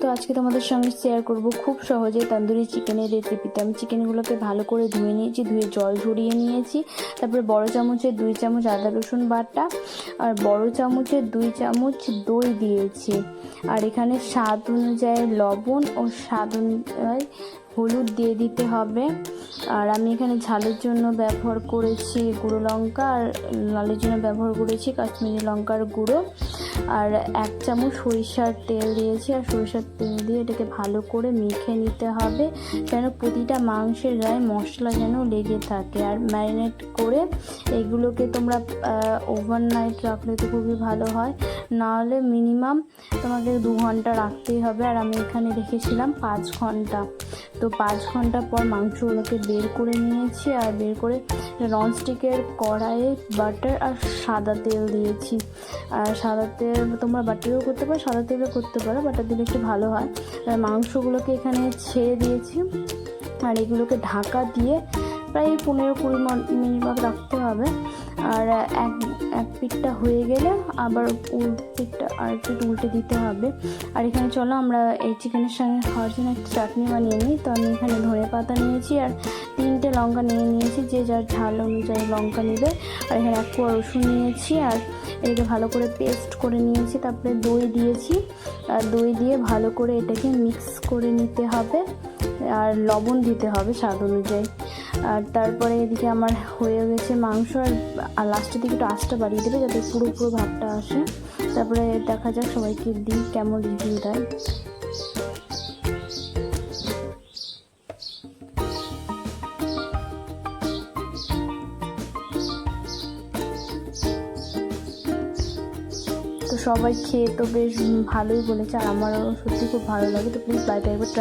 তো আজকে তোমাদের সঙ্গে শেয়ার করব খুব সহজে তন্দুরি চিকেনের রেসিপিতে। আমি চিকেনগুলোকে ভালো করে ধুয়ে নিয়েছি, ধুয়ে জল ঝরিয়ে নিয়েছি। তারপরে বড় চামচের 2 চামচ আদা রসুন বাটা আর বড় চামচের 2 চামচ দই দিয়েছি। আর এখানে স্বাদ অনুযায়ী লবণ ও স্বাদ অনুযায়ী হলুদ দিয়ে দিতে হবে। আর আমি এখানে ঝালের জন্য ব্যবহার করেছি গুঁড়ো লঙ্কা, আর লালের জন্য ব্যবহার করেছি কাশ্মীরি লঙ্কার গুঁড়ো। আর 1 চামচ সরিষার তেল দিয়েছি। আর সরিষার তেল দিয়ে এটাকে ভালো করে মেখে নিতে হবে যেন প্রতিটা মাংসের গায়ে মশলা যেন লেগে থাকে। আর ম্যারিনেট করে এগুলোকে তোমরা ওভারনাইট রাখলে তো খুবই ভালো হয়, নাহলে মিনিমাম তোমাকে 2 ঘন্টা রাখতেই হবে। আর আমি এখানে রেখেছিলাম 5 ঘন্টা। তো 5 ঘন্টা পর মাংসগুলোকে বের করে নিয়েছি। আর বের করে ননস্টিকের কড়াইয়ে বাটার আর সাদা তেল দিয়েছি। আর সাদা তেল তোমরা বাটারও করতে পারো, সাদা তেলও করতে পারো, বাটার দিলে একটু ভালো হয়। আর মাংসগুলোকে এখানে ছেড়ে দিয়েছি। আর এগুলোকে ঢাকা দিয়ে প্রায় 15-20 মিনিট রাখতে হবে। আর এক পিঠটা হয়ে গেলে আবার পিঠটা আর একটু উল্টে দিতে হবে। আর এখানে চলো আমরা এই চিকেনের সঙ্গে খাওয়ার জন্য একটা চাটনি বানিয়ে নিই। তো আমি এখানে ধনে পাতা নিয়েছি আর 3টে লঙ্কা নিয়েছি, যে যার ঝাল অনুযায়ী লঙ্কা নেবে। আর এখানে 1 কোয়া রসুন নিয়েছি আর এটাকে ভালো করে পেস্ট করে নিয়েছি। তারপরে দই দিয়েছি, আর দই দিয়ে ভালো করে এটাকে মিক্স করে নিতে হবে। আর লবণ দিতে হবে স্বাদ অনুযায়ী। আর তারপরে এদিকে আমার হয়ে গেছে মাংস। আর লাস্টের দিকে একটু আঁচটা বাড়িয়ে দেবে যাতে পুরো ভাবটা আসে। তারপরে দেখা যাক সবাইকে দিই কেমন রিভিউ দেয়। তো সবাই খেয়ে তো বেশ ভালোই বলেছে, আর আমারও সত্যি খুব ভালো লাগে। তো প্লিজ বাড়িতে একবার ট্রাই